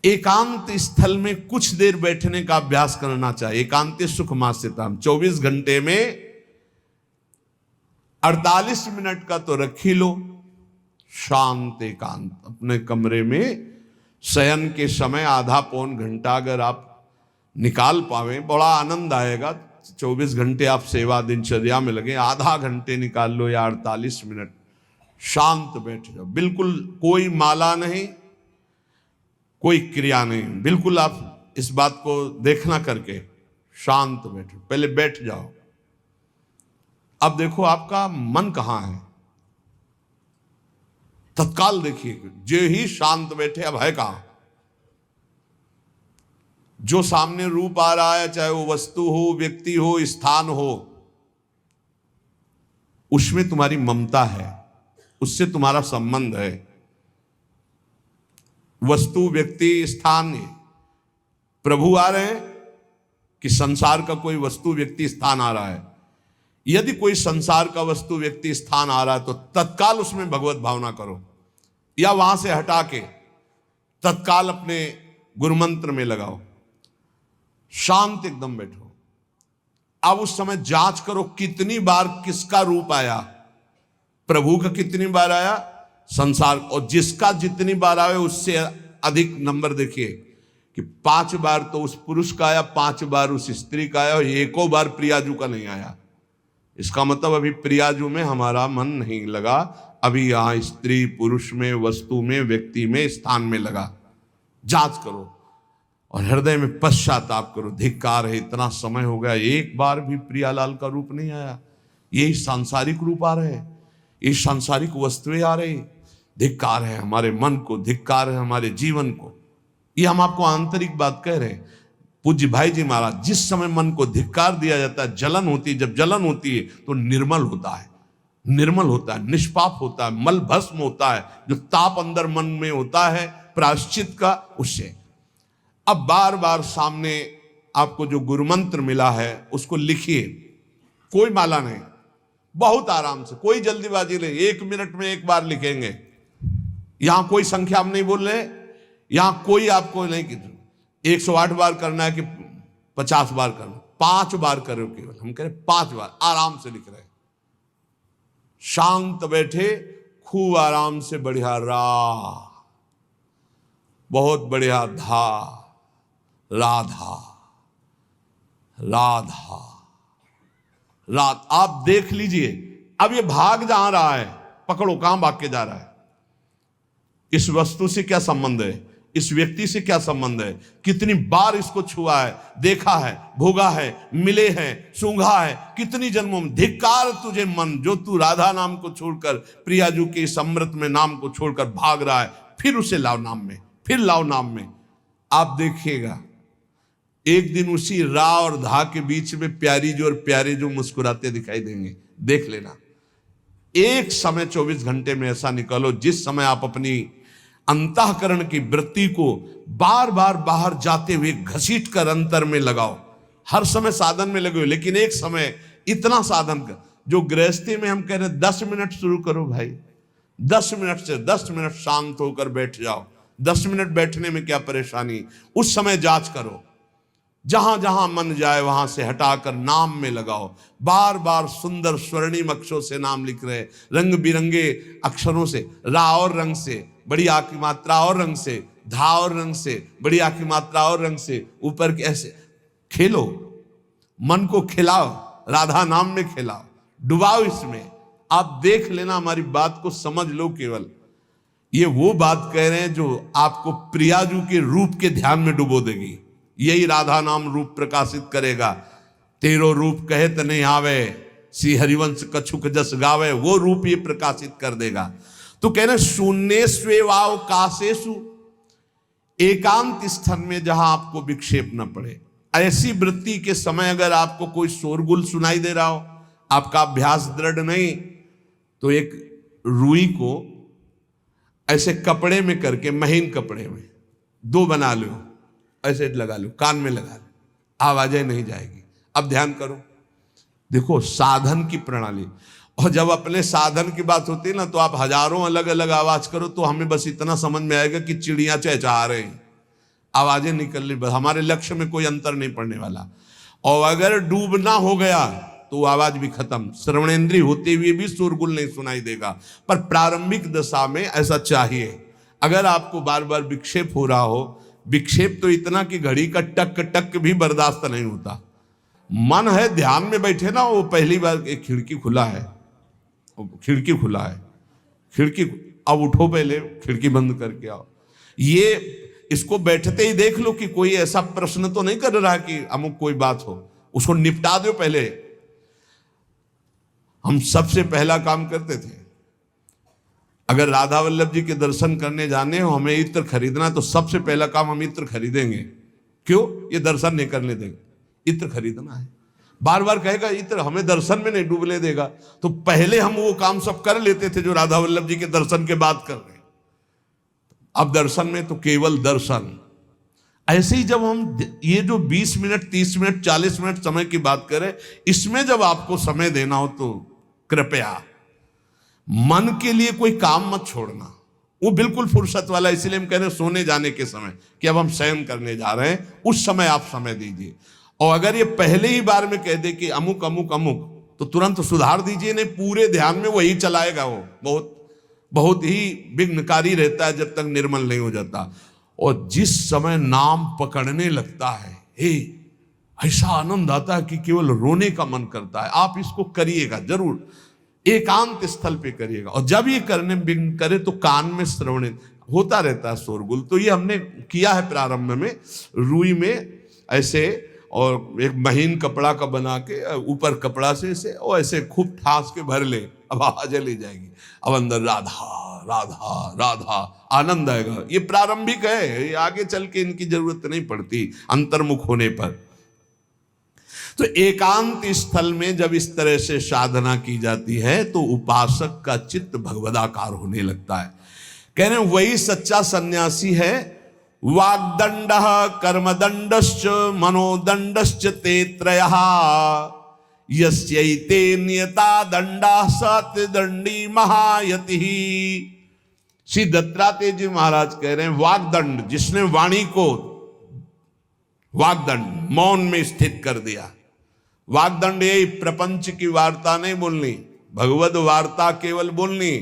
एकांत स्थल में कुछ देर बैठने का अभ्यास करना चाहिए। एकांत सुख मास्यताम, 24 घंटे में 48 मिनट का तो रख ही लो शांत एकांत। अपने कमरे में शयन के समय आधा पौन घंटा अगर आप निकाल पावे, बड़ा आनंद आएगा। 24 घंटे आप सेवा दिनचर्या में लगे, आधा घंटे निकाल लो या 48 मिनट शांत बैठ जाओ। बिल्कुल कोई माला नहीं, कोई क्रिया नहीं, बिल्कुल आप इस बात को देखना करके शांत बैठो। पहले बैठ जाओ। अब देखो आपका मन कहां है, तत्काल देखिए। जो ही शांत बैठे, अब है कहां? जो सामने रूप आ रहा है, चाहे वो वस्तु हो, व्यक्ति हो, स्थान हो, उसमें तुम्हारी ममता है, उससे तुम्हारा संबंध है। वस्तु, व्यक्ति, स्थान, प्रभु आ रहे हैं कि संसार का कोई वस्तु, व्यक्ति, स्थान आ रहा है? यदि कोई संसार का वस्तु, व्यक्ति, स्थान आ रहा है तो तत्काल उसमें भगवत भावना करो, या वहां से हटा के तत्काल अपने गुरुमंत्र में लगाओ। शांत एकदम बैठो। अब उस समय जांच करो कितनी बार किसका रूप आया। प्रभु का कितनी बार आया, संसार, और जिसका जितनी बार आए उससे अधिक नंबर देखिए कि 5 बार तो उस पुरुष का आया, 5 बार उस स्त्री का आया, और एको बार प्रियाजू का नहीं आया। इसका मतलब अभी प्रियाजू में हमारा मन नहीं लगा, अभी यहां स्त्री पुरुष में, वस्तु में, व्यक्ति में, स्थान में लगा। जांच करो और हृदय में पश्चाताप करो। धिक्कार है, इतना समय हो गया, एक बार भी प्रियालाल का रूप नहीं आया। यही सांसारिक रूप आ रहे, ये सांसारिक वस्तुएं आ रही। धिक्कार है हमारे मन को, धिक्कार है हमारे जीवन को। ये हम आपको आंतरिक बात कह रहे हैं। पूज्य भाई जी महाराज, जिस समय मन को धिक्कार दिया जाता है, जलन होती है, जब जलन होती है तो निर्मल होता है, निर्मल होता है, निष्पाप होता है, मल भस्म होता है। जो ताप अंदर मन में होता है प्रायश्चित का, उससे। अब बार बार सामने आपको जो गुरुमंत्र मिला है उसको लिखिए। कोई माला नहीं, बहुत आराम से, कोई जल्दीबाजी नहीं। 1 मिनट में एक बार लिखेंगे। यहां कोई संख्या हम नहीं बोल रहे, यहां कोई आपको नहीं कि 108 बार करना है कि 50 बार करना, 5 बार करो केवल। हम कह रहे 5 बार आराम से लिख रहे हैं। शांत बैठे, खूब आराम से, बढ़िया रा, बहुत बढ़िया धा, राधा, राधा, रात। आप देख लीजिए, अब ये भाग जहां रहा है, पकड़ो, कहां भाग के जा रहा है? इस वस्तु से क्या संबंध है, इस व्यक्ति से क्या संबंध है, कितनी बार इसको छुआ है, देखा है, भोगा है, मिले हैं, सूंघा है, कितनी जन्मों में। धिक्कार तुझे मन, जो तू राधा नाम को छोड़कर, प्रियाजू के इस अमृत में नाम को छोड़कर भाग रहा है। फिर उसे लाओ नाम में, फिर लाओ नाम में। आप देखिएगा एक दिन उसी रा और धा के बीच में प्यारी जो और प्यारे जो मुस्कुराते दिखाई देंगे। देख लेना, एक समय 24 घंटे में ऐसा निकालो जिस समय आप अपनी अंतःकरण की वृत्ति को बार बार बाहर जाते हुए घसीट कर अंतर में लगाओ। हर समय साधन में लगे हो, लेकिन एक समय इतना साधन कर, जो गृहस्थी में हम कह रहे 10 मिनट शुरू करो भाई। 10 मिनट से 10 मिनट शांत होकर बैठ जाओ। 10 मिनट बैठने में क्या परेशानी, उस समय जांच करो। जहां जहां मन जाए वहां से हटाकर नाम में लगाओ। बार बार सुंदर स्वर्णिम अक्षरों से नाम लिख रहे, रंग बिरंगे अक्षरों से, रा और रंग से, बड़ी आ की मात्रा और रंग से, धा और रंग से, बड़ी आ की मात्रा और रंग से, ऊपर के ऐसे खेलो, मन को खिलाओ, राधा नाम में खिलाओ, डुबाओ इसमें। आप देख लेना, हमारी बात को समझ लो। केवल ये वो बात कह रहे हैं जो आपको प्रियाजू के रूप के ध्यान में डुबो देगी। यही राधा नाम रूप प्रकाशित करेगा। तेरो रूप कहत नहीं आवे, श्री हरिवंश कछुक जस गावे, वो रूप ये प्रकाशित कर देगा। तो कह रहे शून्य स्वेवाव काशेषु, एकांत स्थान में जहां आपको विक्षेप न पड़े। ऐसी वृत्ति के समय अगर आपको कोई शोरगुल सुनाई दे रहा हो, आपका अभ्यास दृढ़ नहीं, तो एक रुई को ऐसे कपड़े में करके, महीन कपड़े में 2 बना लो, ऐसे लगा लो, कान में लगा लो, आवाजें नहीं जाएगी। अब ध्यान करो, देखो साधन की प्रणाली। और जब अपने साधन की बात होती है ना, तो आप हजारों अलग अलग आवाज करो तो हमें बस इतना समझ में आएगा कि चिड़िया चहचहा रहे हैं। आवाजें निकलनी, बस हमारे लक्ष्य में कोई अंतर नहीं पड़ने वाला। और अगर डूबना हो गया तो आवाज भी खत्म, श्रवणेंद्रिय होते हुए भी शोरगुल नहीं सुनाई देगा। पर प्रारंभिक दशा में ऐसा चाहिए। अगर आपको बार बार विक्षेप हो रहा हो, विक्षेप तो इतना कि घड़ी का टक टक भी बर्दाश्त नहीं होता, मन है ध्यान में बैठे ना, वो पहली बार एक खिड़की खुला है, खिड़की खुला है, खिड़की, अब उठो पहले खिड़की बंद करके आओ। ये इसको बैठते ही देख लो कि कोई ऐसा प्रश्न तो नहीं कर रहा कि अमुक कोई बात हो, उसको निपटा दो पहले। हम सबसे पहला काम करते थे, अगर राधा वल्लभ जी के दर्शन करने जाने हो, हमें इत्र खरीदना, तो सबसे पहला काम हम इत्र खरीदेंगे। क्यों? ये दर्शन नहीं करने देंगे, इत्र खरीदना है। बार बार कहेगा इत्र हमें दर्शन में नहीं डूबने देगा, तो पहले हम वो काम सब कर लेते थे जो राधा वल्लभ जी के दर्शन के बाद कर रहे हैं। अब दर्शन में तो केवल दर्शन। ऐसे ही जब हम ये जो 20 मिनट 30 मिनट 40 मिनट समय की बात करें, इसमें जब आपको समय देना हो तो कृपया मन के लिए कोई काम मत छोड़ना, वो बिल्कुल फुर्सत वाला। इसलिए हम कह रहे हैं सोने जाने के समय कि अब हम शयन करने जा रहे हैं, उस समय आप समय दीजिए। और अगर ये पहले ही बार में कह दे कि अमुक अमुक अमुक, तो तुरंत सुधार दीजिए, नहीं पूरे ध्यान में वही चलाएगा। वो बहुत बहुत ही विघ्नकारी रहता है जब तक निर्मल नहीं हो जाता। और जिस समय नाम पकड़ने लगता है, हे ऐसा आनंद आता है कि केवल रोने का मन करता है। आप इसको करिएगा जरूर, एकांत स्थल पे करिएगा। और जब ये करने विघ्न करे तो कान में श्रवण होता रहता है, शोरगुल। तो ये हमने किया है प्रारंभ में, रुई में ऐसे, और एक महीन कपड़ा का बना के ऊपर कपड़ा से ऐसे और ऐसे खूब ठास के भर ले, अब आवाज ले जाएगी, अब अंदर राधा राधा राधा आनंद आएगा। ये प्रारंभिक है, ये आगे चल के इनकी जरूरत नहीं पड़ती अंतर्मुख होने पर। तो एकांत स्थल में जब इस तरह से साधना की जाती है तो उपासक का चित्त भगवदाकार होने लगता है। कह रहे हैं वही सच्चा सन्यासी है। वाग्दंड कर्मदंडश्च मनोदंडश्च ते त्रयः यस्यैते नियता दंडा सत्यदंडी महायतिः। श्री दत्तात्रेय जी महाराज कह रहे हैं वाग्दंड, जिसने वाणी को वाग्दंड मौन में स्थित कर दिया। वाग्दंड यही प्रपंच की वार्ता नहीं बोलनी, भगवद वार्ता केवल बोलनी।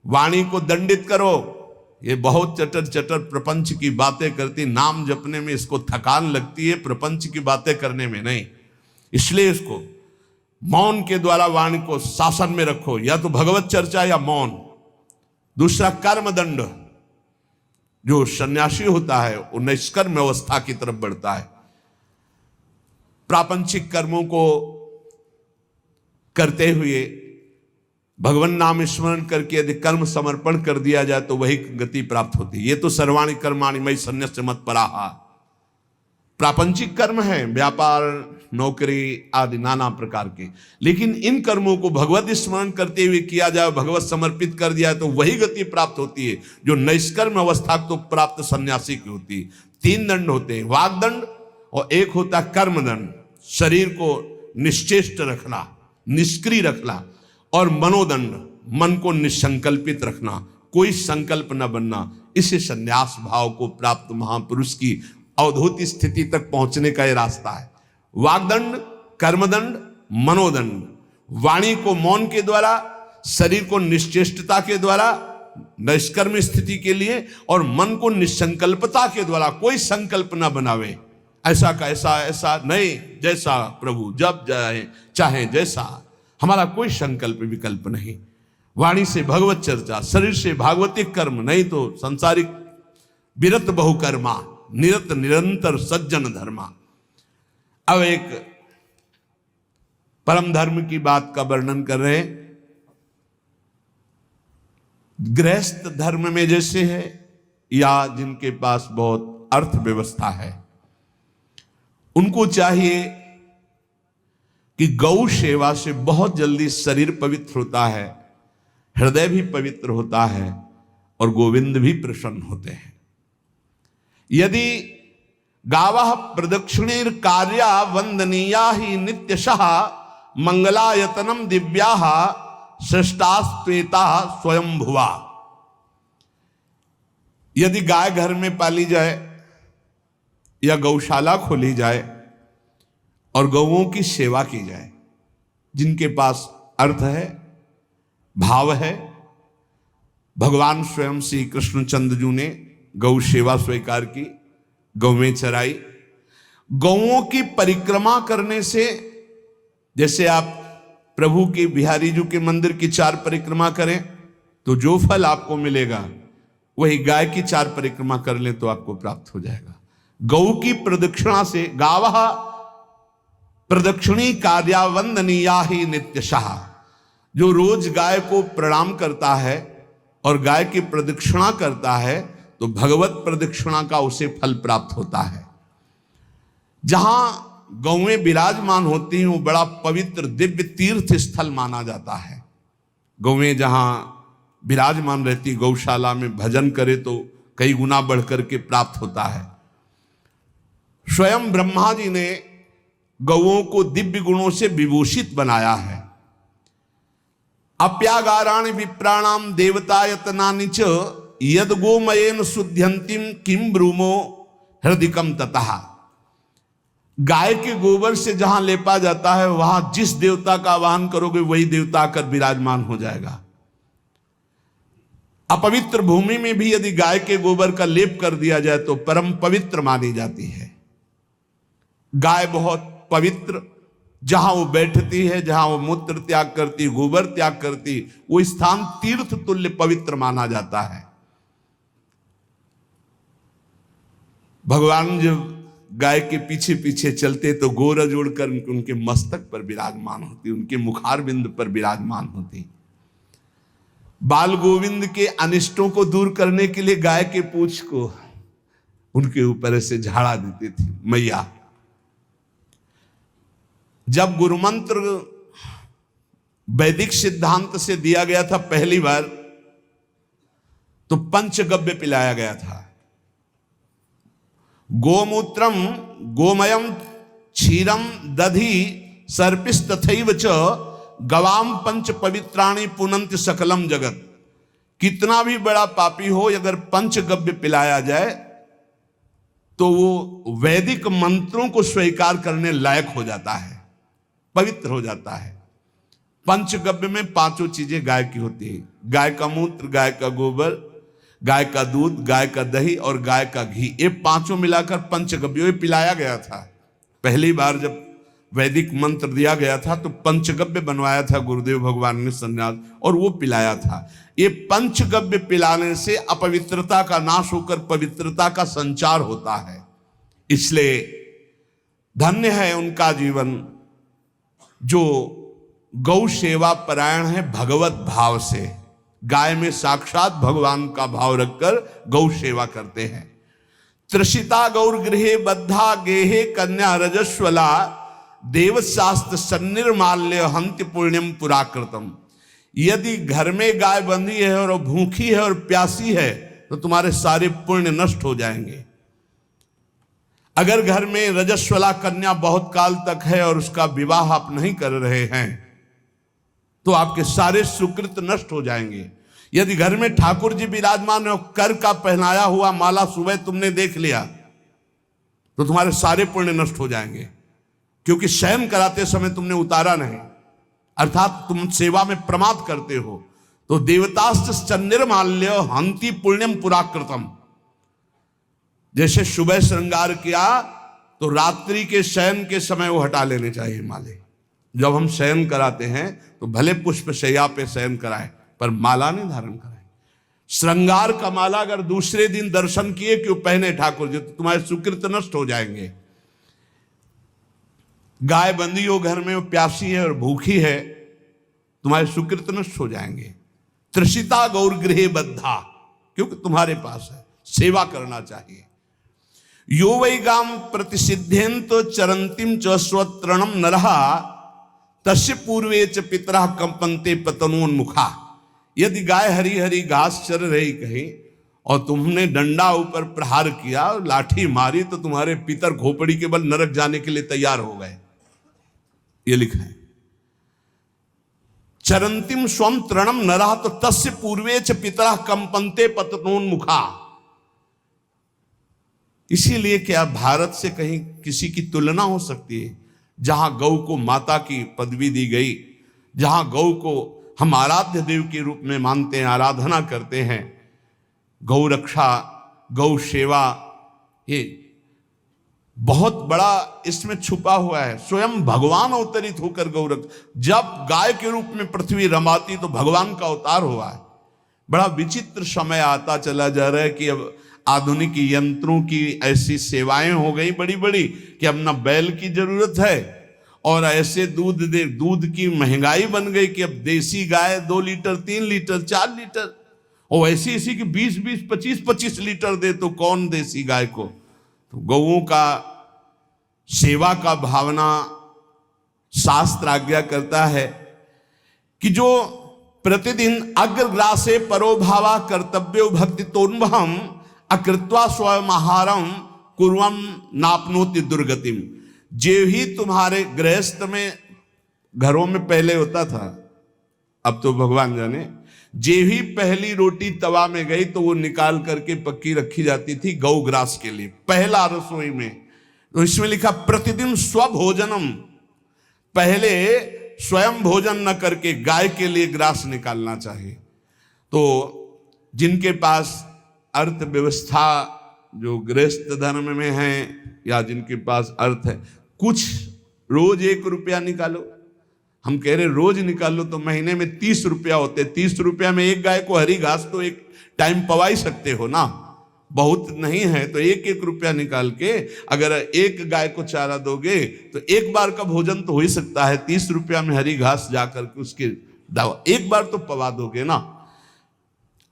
वाणी को दंडित करो, ये बहुत चटर चटर प्रपंच की बातें करती, नाम जपने में इसको थकान लगती है, प्रपंच की बातें करने में नहीं। इसलिए इसको मौन के द्वारा वाणी को शासन में रखो, या तो भगवत चर्चा या मौन। दूसरा कर्मदंड, जो सन्यासी होता है वो निष्कर्म अवस्था की तरफ बढ़ता है। प्रापंचिक कर्मों को करते हुए भगवान नाम स्मरण करके यदि कर्म समर्पण कर दिया जाए तो वही गति प्राप्त होती है। ये तो सर्वाणि कर्माणि मयि सन्न्यस्य मत्पराः प्रापंचिक कर्म है, व्यापार नौकरी आदि नाना प्रकार के। लेकिन इन कर्मों को भगवत स्मरण करते हुए किया जाए, भगवत समर्पित कर दिया तो वही गति प्राप्त होती है जो निष्कर्म अवस्था तो प्राप्त सन्यासी की होती है। 3 दंड होते हैं, वाग्दंड, और एक होता है कर्मदंड, शरीर को निश्चेष्ट रखना, निष्क्रिय रखना, और मनोदंड, मन को निसंकल्पित रखना, कोई संकल्प न बनना। इसे संन्यास भाव को प्राप्त महापुरुष की अवधूत स्थिति तक पहुंचने का यह रास्ता है। वाग्दंड, कर्मदंड, मनोदंड, वाणी को मौन के द्वारा, शरीर को निश्चेष्टता के द्वारा निष्कर्म स्थिति के लिए, और मन को निसंकल्पता के द्वारा, कोई संकल्प न बनावे, ऐसा का ऐसा, ऐसा नहीं, जैसा प्रभु जब चाहे जैसा, हमारा कोई संकल्प विकल्प नहीं। वाणी से भगवत चर्चा, शरीर से भागवतिक कर्म, नहीं तो संसारिक विरत बहुकर्मा, निरत निरंतर सज्जन धर्मा। अब एक परम धर्म की बात का वर्णन कर रहे हैं। गृहस्थ धर्म में जैसे है, या जिनके पास बहुत अर्थव्यवस्था है, उनको चाहिए कि गौ सेवा से बहुत जल्दी शरीर पवित्र होता है, हृदय भी पवित्र होता है, और गोविंद भी प्रसन्न होते हैं। यदि गावः प्रदक्षिणेर कार्या वंदनीया ही नित्यशः मंगलायतनम दिव्याः श्रेष्ठास्पेता स्वयंभुवा। यदि गाय घर में पाली जाए या गौशाला खोली जाए और गौओं की सेवा की जाए। जिनके पास अर्थ है, भाव है, भगवान स्वयं श्री कृष्णचंद्र जी ने गौ सेवा स्वीकार की, गौवें चराई। गौओं की परिक्रमा करने से, जैसे आप प्रभु के बिहारी जी के मंदिर की 4 परिक्रमा करें तो जो फल आपको मिलेगा वही गाय की 4 परिक्रमा कर लें तो आपको प्राप्त हो जाएगा। गौ की प्रदक्षिणा से, गावः प्रदक्षिणी कार्यावंदनीया ही नित्यशः, जो रोज गाय को प्रणाम करता है और गाय की प्रदक्षिणा करता है तो भगवत प्रदक्षिणा का उसे फल प्राप्त होता है। जहां गौएं विराजमान होती हैं वो बड़ा पवित्र दिव्य तीर्थ स्थल माना जाता है। गौएं जहां विराजमान रहती, गौशाला में भजन करे तो कई गुना बढ़कर के प्राप्त होता है। स्वयं ब्रह्मा जी ने गौओं को दिव्य गुणों से विभूषित बनाया है। अप्यागाराणि विप्राणाम देवतायतनानि च यद गोमयेन शुद्ध्यंतिम किम ब्रूमो हृदिकम ततः। गाय के गोबर से जहां लेपा जाता है वहां जिस देवता का आवाहन करोगे वही देवता आकर विराजमान हो जाएगा। अपवित्र भूमि में भी यदि गाय के गोबर का लेप कर दिया जाए तो परम पवित्र मानी जाती है। गाय बहुत पवित्र, जहां वो बैठती है, जहां वो मूत्र त्याग करती, गोबर त्याग करती, वो स्थान तीर्थ तुल्य पवित्र माना जाता है। भगवान जब गाय के पीछे पीछे चलते तो गोरज उड़कर उनके मस्तक पर विराजमान होती, उनके मुखारबिंद पर विराजमान होती। बाल गोविंद के अनिष्टों को दूर करने के लिए गाय के पूंछ को उनके ऊपर से झाड़ा देती थी मैया। जब गुरुमंत्र वैदिक सिद्धांत से दिया गया था पहली बार तो पंचगव्य पिलाया गया था। गोमूत्रम गोमयम क्षीरम दधि सर्पिस्तथैव च गवाम पंच पवित्राणि पुनंत सकलम जगत। कितना भी बड़ा पापी हो, अगर पंचगव्य पिलाया जाए तो वो वैदिक मंत्रों को स्वीकार करने लायक हो जाता है, पवित्र हो जाता है। पंचगव्य में 5 चीजें गाय की होती है। गाय का मूत्र, गाय का गोबर, गाय का दूध, गाय का दही और गाय का घी, ये 5 मिलाकर पंचगव्य पिलाया गया था। पहली बार जब वैदिक मंत्र दिया गया था तो पंचगव्य बनवाया था गुरुदेव भगवान ने संन्यास, और वो पिलाया था। ये पंचगव्य पिलाने से अपवित्रता का नाश होकर पवित्रता का संचार होता है। इसलिए धन्य है उनका जीवन जो गौ सेवा परायण है, भगवत भाव से गाय में साक्षात भगवान का भाव रखकर गौ सेवा करते हैं। त्रिषिता गौर गृहे बद्धा गेहे कन्या रजस्वला देवशास्त्र सन्निर्माल्य हंति पुण्यम पुराकृतम। यदि घर में गाय बंधी है और भूखी है और प्यासी है तो तुम्हारे सारे पुण्य नष्ट हो जाएंगे। अगर घर में रजस्वला कन्या बहुत काल तक है और उसका विवाह आप नहीं कर रहे हैं तो आपके सारे सुकृत नष्ट हो जाएंगे। यदि घर में ठाकुर जी विराजमान है, कर का पहनाया हुआ माला सुबह तुमने देख लिया तो तुम्हारे सारे पुण्य नष्ट हो जाएंगे, क्योंकि शयन कराते समय तुमने उतारा नहीं, अर्थात तुम सेवा में प्रमाद करते हो। तो देवतास्त्र सन्निर्माल्य हंति पुण्यम पुराकृतम। जैसे सुबह श्रृंगार किया तो रात्रि के शयन के समय वो हटा लेने चाहिए माले। जब हम शयन कराते हैं तो भले पुष्प शैया पे शयन कराएं पर माला नहीं धारण कराएं। श्रृंगार का माला अगर दूसरे दिन दर्शन किए क्यों पहने ठाकुर जी तो तुम्हारे सुकृत नष्ट हो जाएंगे। गाय बंदी हो घर में, वो प्यासी है और भूखी है, तुम्हारे सुकृत नष्ट हो जाएंगे। त्रिषिता गौर गृहे बद्धा, क्योंकि तुम्हारे पास है, सेवा करना चाहिए। यो वै गाम प्रतिसिद्धेन्तो चरंतिम च स्वतरणम नरहा तस्य पूर्वे च पितरा कंपन्ते पतनोन्मुखा। यदि गाय हरी हरी घास चर रही कहीं और तुमने डंडा ऊपर प्रहार किया, लाठी मारी तो तुम्हारे पितर खोपड़ी के बल नरक जाने के लिए तैयार हो गए। ये लिखा है चरंतिम स्वम तृणम नरहा तो तस्य पूर्वे च पितरा कंपन्ते पतनोन्मुखा। इसीलिए क्या भारत से कहीं किसी की तुलना हो सकती है, जहां गौ को माता की पदवी दी गई, जहां गौ को हम आराध्य देव के रूप में मानते हैं, आराधना करते हैं। गौ रक्षा, गौ सेवा, ये बहुत बड़ा इसमें छुपा हुआ है। स्वयं भगवान अवतरित होकर गौ रक्षा, जब गाय के रूप में पृथ्वी रमाती तो भगवान का अवतार हुआ है। बड़ा विचित्र समय आता चला जा रहा है कि अब आधुनिक यंत्रों की ऐसी सेवाएं हो गई बड़ी बड़ी कि अब ना बैल की जरूरत है, और ऐसे दूध की महंगाई बन गई कि अब देसी गाय 2 लीटर 3 लीटर 4 लीटर, और ऐसी ऐसी कि 20-20 25-25 लीटर दे तो कौन देसी गाय को। तो गौओं का सेवा का भावना शास्त्र आज्ञा करता है कि जो प्रतिदिन अग्रग्रासे परोभावा कर्तव्यो भक्ति तोन्वहम अकृत्वा स्वयं आहारम कुर्वम नापनोति दुर्गतिम। जे ही तुम्हारे गृहस्थ में घरों में पहले होता था, अब तो भगवान जाने, जे ही पहली रोटी तवा में गई तो वो निकाल करके पक्की रखी जाती थी गौग्रास के लिए, पहला रसोई में। तो इसमें लिखा प्रतिदिन स्वभोजनम, पहले स्वयं भोजन न करके गाय के लिए ग्रास निकालना चाहिए। तो जिनके पास अर्थव्यवस्था, जो गृहस्थ धर्म में है या जिनके पास अर्थ है, कुछ रोज 1 रुपया निकालो। हम कह रहे रोज निकालो तो महीने में 30 रुपया होते, 30 रुपया में एक गाय को हरी घास तो एक टाइम पवा ही सकते हो ना, बहुत नहीं है तो 1-1 रुपया निकाल के अगर एक गाय को चारा दोगे तो एक बार का भोजन तो हो ही सकता है। 30 रुपया में हरी घास जाकर के उसके दवा एक बार तो पवा दोगे ना।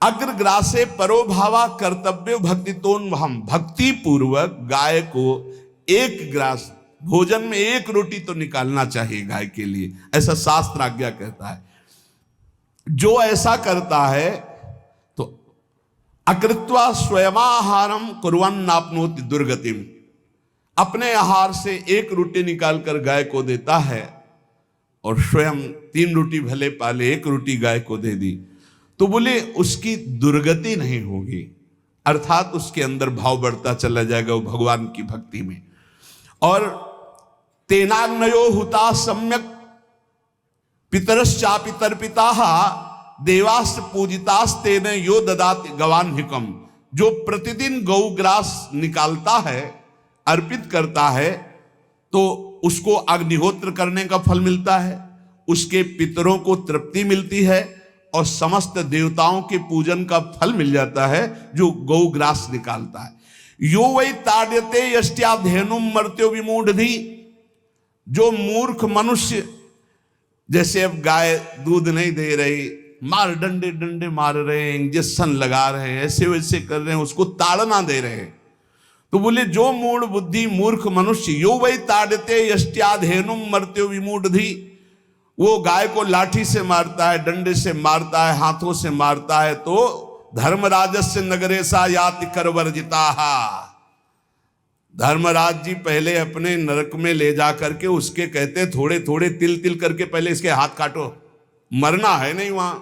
अग्रग्रासे परोभावा कर्तव्य भक्ति तोन्वहम, भक्ति पूर्वक गाय को 1 ग्रास भोजन में 1 रोटी तो निकालना चाहिए गाय के लिए, ऐसा शास्त्र आज्ञा कहता है। जो ऐसा करता है तो अकृत्वा स्वयमाहारम कुर्वन् नाप्नोति दुर्गतिम, अपने आहार से 1 रोटी निकालकर गाय को देता है और स्वयं 3 रोटी भले पाले 1 रोटी गाय को दे दी तो बोले उसकी दुर्गति नहीं होगी, अर्थात उसके अंदर भाव बढ़ता चला जाएगा वो भगवान की भक्ति में। और तेनाग्नयो हुता सम्यक पितरश्चापि तर्पिताः देवास्त्र पूजितास्तेन यो ददाति गवान्हिकम, जो प्रतिदिन गौग्रास निकालता है, अर्पित करता है, तो उसको अग्निहोत्र करने का फल मिलता है, उसके पितरों को तृप्ति मिलती है और समस्त देवताओं के पूजन का फल मिल जाता है जो गौग्रास निकालता है। यो वै ताड्यते यष्ट्याधेनुम मर्त्यो विमूढ़धि, जो मूर्ख मनुष्य, जैसे अब गाय दूध नहीं दे रही, मार डंडे डंडे मार रहे हैं, इंजेक्शन लगा रहे हैं, ऐसे वैसे कर रहे हैं, उसको ताड़ना दे रहे हैं, तो बोले जो मूढ़ बुद्धि मूर्ख मनुष्य, यो वै ताड्यते यष्ट्याधेनुम मर्त्यो विमूढ़धि, वो गाय को लाठी से मारता है, डंडे से मारता है, हाथों से मारता है, तो धर्मराजस्य नगरेशा याति करवर्जिताहा, धर्मराज जी पहले अपने नरक में ले जा करके उसके कहते थोड़े थोड़े तिल तिल करके पहले इसके हाथ काटो, मरना है नहीं वहां,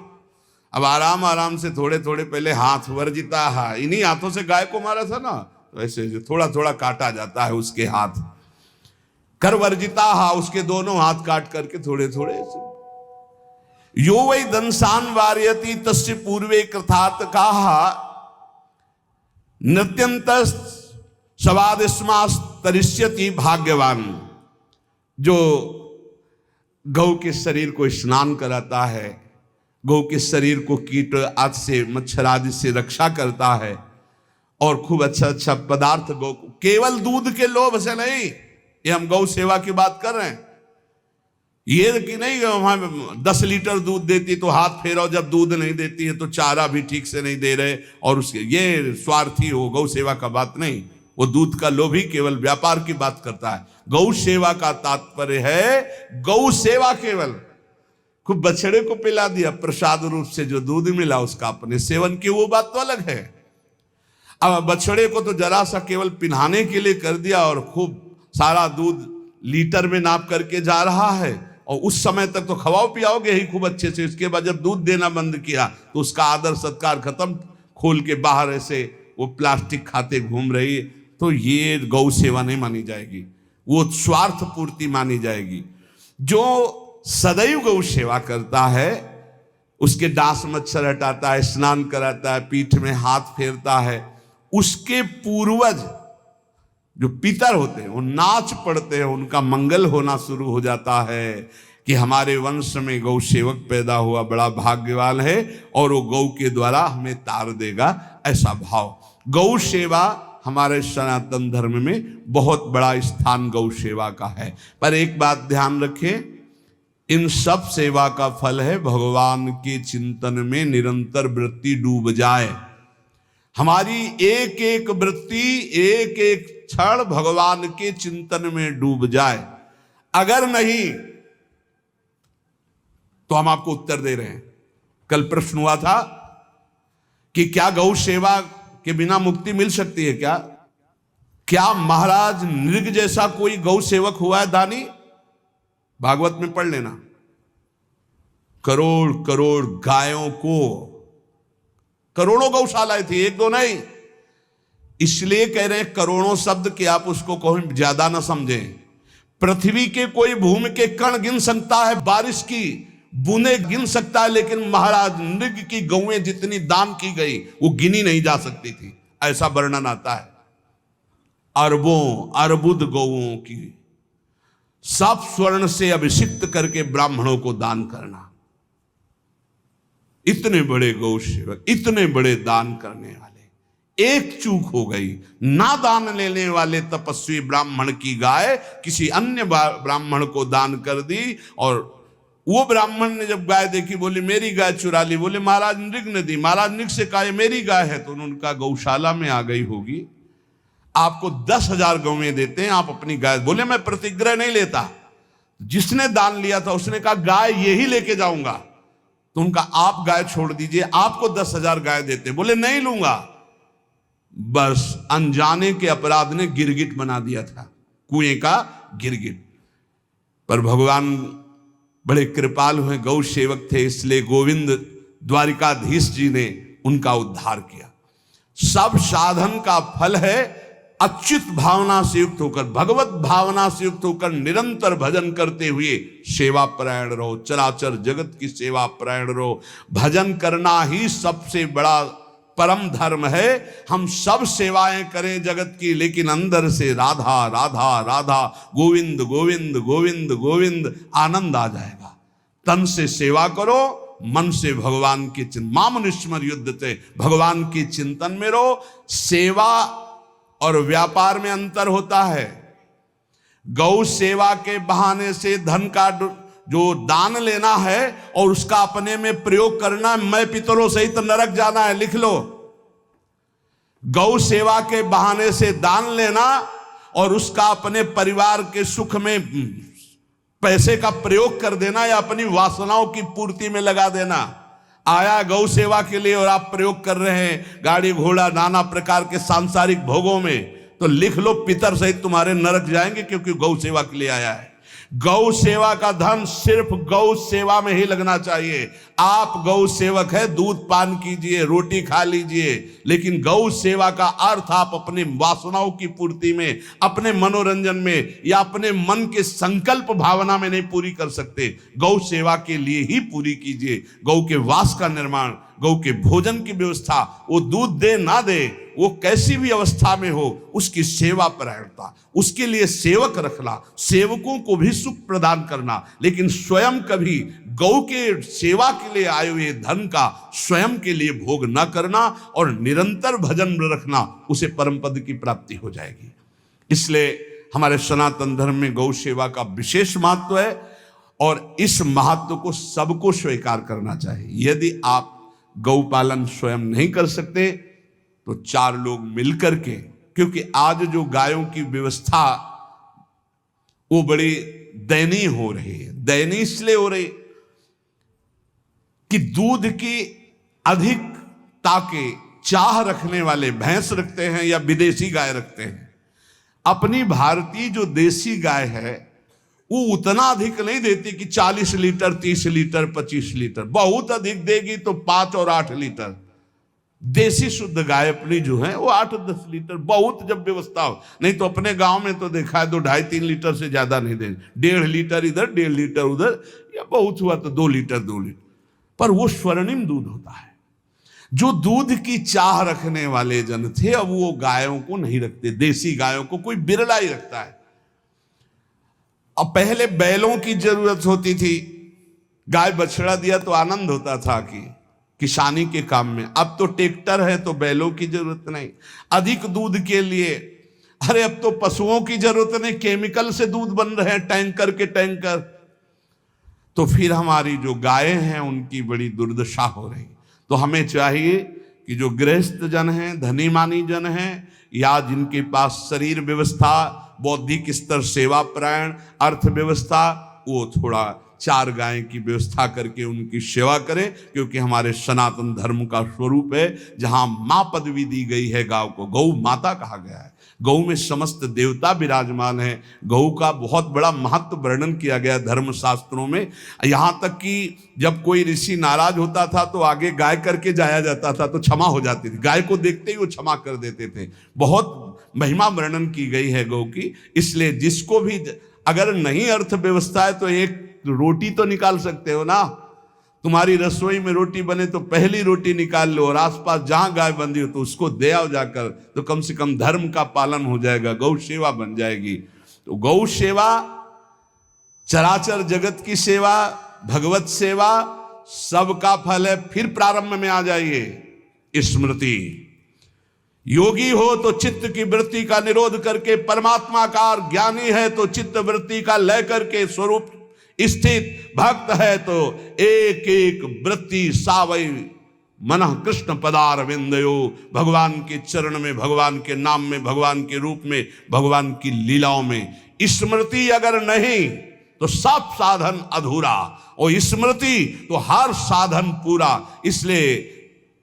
अब आराम आराम से थोड़े थोड़े पहले हाथ वर्जिताहा, इन्हीं हाथों से गाय को मारा था ना, तो ऐसे थोड़ा थोड़ा काटा जाता है उसके हाथ, कर वर्जिता हा, उसके दोनों हाथ काट करके थोड़े थोड़े। यो वै दंसान वार्यति तस्य पूर्वे कृतार्थ काहा नृत्यंत सवादिस्मास्तरिष्यति भाग्यवान, जो गौ के शरीर को स्नान कराता है, गौ के शरीर को कीट आदि से मच्छर आदि से रक्षा करता है और खूब अच्छा अच्छा पदार्थ गौ को, केवल दूध के लोभ से नहीं, ये हम गौ सेवा की बात कर रहे हैं, ये कि नहीं वहां 10 लीटर दूध देती तो हाथ फेरो, जब दूध नहीं देती है तो चारा भी ठीक से नहीं दे रहे और उसके ये स्वार्थी हो, गौ सेवा का बात नहीं, वो दूध का लोभी केवल व्यापार की बात करता है। गौ सेवा का तात्पर्य है गौ सेवा, केवल खूब बछड़े को पिला दिया प्रसाद रूप से जो दूध मिला उसका अपने सेवन की, वो बात तो अलग है। अब बछड़े को तो जरा सा केवल पिन्हाने के लिए कर दिया और खूब सारा दूध लीटर में नाप करके जा रहा है और उस समय तक तो खवाओ पियाओगे ही खूब अच्छे से, इसके बाद जब दूध देना बंद किया तो उसका आदर सत्कार खत्म, खोल के बाहर ऐसे वो प्लास्टिक खाते घूम रही, तो ये गौ सेवा नहीं मानी जाएगी, वो स्वार्थ पूर्ति मानी जाएगी। जो सदैव गौ सेवा करता है, उसके डांस मच्छर हटाता है, स्नान कराता है, पीठ में हाथ फेरता है, उसके पूर्वज जो पितर होते हैं वो नाच पड़ते हैं, उनका मंगल होना शुरू हो जाता है कि हमारे वंश में गौ सेवक पैदा हुआ, बड़ा भाग्यवान है और वो गौ के द्वारा हमें तार देगा, ऐसा भाव। गौ सेवा हमारे सनातन धर्म में बहुत बड़ा स्थान गौ सेवा का है। पर एक बात ध्यान रखें, इन सब सेवा का फल है भगवान के चिंतन में निरंतर वृत्ति डूब जाए। हमारी एक एक वृत्ति, एक एक क्षण भगवान के चिंतन में डूब जाए। अगर नहीं तो हम आपको उत्तर दे रहे हैं। कल प्रश्न हुआ था कि क्या गौ सेवा के बिना मुक्ति मिल सकती है? क्या महाराज नृग जैसा कोई गौ सेवक हुआ है दानी? भागवत में पढ़ लेना। करोड़ करोड़ गायों को, करोड़ों गौशालाएं थी, एक दो नहीं। इसलिए कह रहे हैं करोड़ों शब्द कि आप उसको कहीं ज्यादा ना समझें। पृथ्वी के कोई भूमि के कण गिन सकता है, बारिश की बूंदे गिन सकता है, लेकिन महाराज नृग की गौएं जितनी दान की गई वो गिनी नहीं जा सकती थी, ऐसा वर्णन आता है। अरबों अरबुद गौओं की सब स्वर्ण से अभिषिक्त करके ब्राह्मणों को दान करना। इतने बड़े गौ सेवक, इतने बड़े दान करने वाले, एक चूक हो गई, ना दान लेने वाले तपस्वी ब्राह्मण की गाय किसी अन्य ब्राह्मण को दान कर दी, और वो ब्राह्मण ने जब गाय देखी बोली मेरी गाय चुरा ली। बोले महाराज नृग ने दी। महाराज नृग से कहा मेरी गाय है, तो उनका गौशाला में आ गई होगी, आपको 10,000 गौएं देते हैं, आप अपनी गाय। बोले मैं प्रतिग्रह नहीं लेता। जिसने दान लिया था उसने कहा गाय यही लेके जाऊंगा, तो उनका आप गाय छोड़ दीजिए, आपको 10,000 गाय देते। बोले नहीं लूंगा। बस अनजाने के अपराध ने गिरगिट बना दिया था, कुएं का गिरगिट। पर भगवान बड़े कृपालु हैं, गौ सेवक थे, इसलिए गोविंद द्वारिकाधीश जी ने उनका उद्धार किया। सब साधन का फल है अच्युत भावना से युक्त होकर, भगवत भावना से युक्त होकर निरंतर भजन करते हुए सेवा परायण रहो, चराचर जगत की सेवा परायण रहो। भजन करना ही सबसे बड़ा परम धर्म है। हम सब सेवाएं करें जगत की, लेकिन अंदर से राधा राधा राधा, गोविंद गोविंद गोविंद गोविंद, आनंद आ जाएगा। तन से सेवा करो, मन से भगवान के चिंतन, मामनुष्मर युद्ध से भगवान के चिंतन में रहो। सेवा और व्यापार में अंतर होता है। गौ सेवा के बहाने से धन का जो दान लेना है और उसका अपने में प्रयोग करना, मैं पितरों सहित नरक जाना है, लिख लो। गौ सेवा के बहाने से दान लेना और उसका अपने परिवार के सुख में पैसे का प्रयोग कर देना या अपनी वासनाओं की पूर्ति में लगा देना। आया गौ सेवा के लिए और आप प्रयोग कर रहे हैं गाड़ी घोड़ा नाना प्रकार के सांसारिक भोगों में, तो लिख लो पितर सहित तुम्हारे नरक जाएंगे, क्योंकि गौ सेवा के लिए आया है। गौ सेवा का धन सिर्फ गौ सेवा में ही लगना चाहिए। आप गौ सेवक है, दूध पान कीजिए, रोटी खा लीजिए, लेकिन गौ सेवा का अर्थ आप अपनी वासनाओं की पूर्ति में, अपने मनोरंजन में या अपने मन के संकल्प भावना में नहीं पूरी कर सकते। गौ सेवा के लिए ही पूरी कीजिए। गौ के वास का निर्माण, गौ के भोजन की व्यवस्था, वो दूध दे ना दे, वो कैसी भी अवस्था में हो, उसकी सेवा परायणता, उसके लिए सेवक रखना, सेवकों को भी सुख प्रदान करना, लेकिन स्वयं कभी गौ के सेवा के लिए आए हुए धन का स्वयं के लिए भोग न करना और निरंतर भजन में रखना, उसे परम पद की प्राप्ति हो जाएगी। इसलिए हमारे सनातन धर्म में गौ सेवा का विशेष महत्व है और इस महत्व को सबको स्वीकार करना चाहिए। यदि आप गौ पालन स्वयं नहीं कर सकते तो 4 लोग मिलकर के, क्योंकि आज जो गायों की व्यवस्था वो बड़ी दयनीय हो रही है। दयनीय इसलिए हो रही कि दूध की अधिकता के चाह रखने वाले भैंस रखते हैं या विदेशी गाय रखते हैं। अपनी भारतीय जो देसी गाय है वो उतना अधिक नहीं देती कि 40 लीटर 30 लीटर 25 लीटर, बहुत अधिक देगी तो 5 और 8 लीटर। देसी शुद्ध गाय अपनी जो है वो 8-10 लीटर, बहुत जब व्यवस्था हो। नहीं तो अपने गांव में तो देखा है तो 2.5-3 लीटर से ज्यादा नहीं देंगे, 1.5 लीटर इधर 1.5 लीटर उधर, या बहुत हुआ तो 2 लीटर 2 लीटर, पर वो स्वर्णिम दूध होता है। जो दूध की चाह रखने वाले जन थे अब वो गायों को नहीं रखते, देसी गायों को कोई बिरला ही रखता है। अब पहले बैलों की जरूरत होती थी, गाय बछड़ा दिया तो आनंद होता था कि किसानी के काम में। अब तो ट्रैक्टर है तो बैलों की जरूरत नहीं। अधिक दूध के लिए अरे अब तो पशुओं की जरूरत नहीं, केमिकल से दूध बन रहे हैं, टैंकर के टैंकर। तो फिर हमारी जो गायें हैं उनकी बड़ी दुर्दशा हो रही। तो हमें चाहिए कि जो गृहस्थ जन हैं, धनी मानी जन हैं, या जिनके पास शरीर व्यवस्था, बौद्धिक स्तर, सेवा प्राण, अर्थव्यवस्था, वो थोड़ा 4 गाय की व्यवस्था करके उनकी सेवा करें, क्योंकि हमारे सनातन धर्म का स्वरूप है। जहां मां पदवी दी गई है गांव को, गौ माता कहा गया है, गौ में समस्त देवता विराजमान है। गौ का बहुत बड़ा महत्व वर्णन किया गया धर्म शास्त्रों में। यहां तक कि जब कोई ऋषि नाराज होता था तो आगे गाय करके जाया जाता था तो क्षमा हो जाती थी, गाय को देखते ही वो क्षमा कर देते थे। बहुत महिमा वर्णन की गई है गौ की। इसलिए जिसको भी अगर नहीं अर्थव्यवस्था है तो एक रोटी तो निकाल सकते हो ना। तुम्हारी रसोई में रोटी बने तो पहली रोटी निकाल लो, और आसपास जहां गाय बंधी हो तो उसको दे आओ जाकर, तो कम से कम धर्म का पालन हो जाएगा, गौ सेवा बन जाएगी। तो गौ सेवा, चराचर जगत की सेवा, भगवत सेवा, सबका फल है। फिर प्रारंभ में आ जाइए स्मृति। योगी हो तो चित्त की वृत्ति का निरोध करके परमात्माकार, ज्ञानी है तो चित्त वृत्ति का लय करके स्वरूप स्थित, भक्त है तो एक एक वृत्ति सावई मनः कृष्ण पदार विंदयो। भगवान के चरण में, भगवान के नाम में, भगवान के रूप में, भगवान की लीलाओं में स्मृति अगर नहीं तो सब साधन अधूरा, और स्मृति तो हर साधन पूरा। इसलिए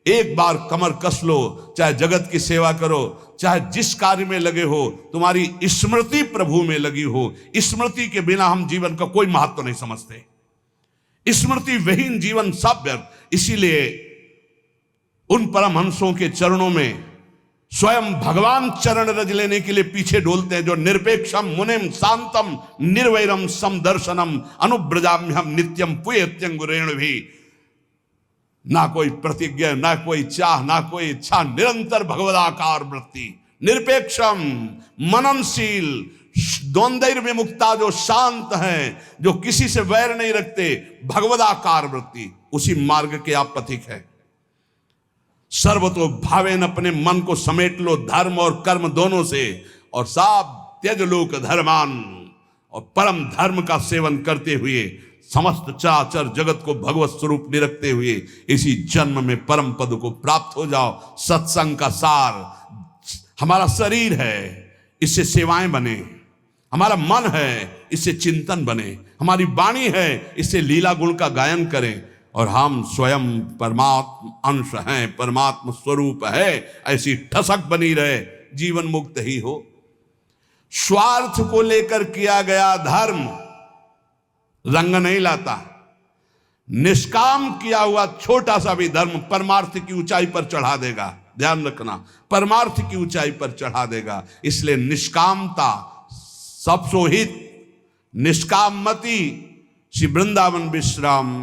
एक बार कमर कस लो, चाहे जगत की सेवा करो, चाहे जिस कार्य में लगे हो, तुम्हारी स्मृति प्रभु में लगी हो। स्मृति के बिना हम जीवन का कोई महत्व नहीं समझते। स्मृति विहीन जीवन सब व्यर्थ। इसीलिए उन परमहंसों के चरणों में स्वयं भगवान चरण रज लेने के लिए पीछे डोलते हैं, जो निरपेक्षम मुनिम शांतम निर्वैरम समदर्शनम अनुब्रजाम्यहम नित्यम पुयत्यंगुरेण भी। ना कोई प्रतिज्ञा, ना कोई चाह, ना कोई इच्छा, निरंतर भगवदाकार वृत्ति, निरपेक्षम, मननशील, द्वंद्व विमुक्ता, जो शांत हैं, जो किसी से वैर नहीं रखते, भगवदाकार वृत्ति, उसी मार्ग के आप पथिक है। सर्वतो भावेन, अपने मन को समेट लो धर्म और कर्म दोनों से, और साब त्यज लोक धर्मान, और परम धर्म का सेवन करते हुए समस्त चराचर जगत को भगवत स्वरूप निरखते हुए इसी जन्म में परम पद को प्राप्त हो जाओ। सत्संग का सार हमारा शरीर है, इससे सेवाएं बने, हमारा मन है, इससे चिंतन बने, हमारी वाणी है, इससे लीला गुण का गायन करें, और हम स्वयं परमात्मा अंश हैं, परमात्मा स्वरूप है, ऐसी ठसक बनी रहे, जीवन मुक्त ही हो। स्वार्थ को लेकर किया गया धर्म रंग नहीं लाता। निष्काम किया हुआ छोटा सा भी धर्म परमार्थ की ऊंचाई पर चढ़ा देगा। ध्यान रखना, परमार्थ की ऊंचाई पर चढ़ा देगा। इसलिए निष्कामता सब सोहित, निष्काम मति, श्री वृंदावन विश्राम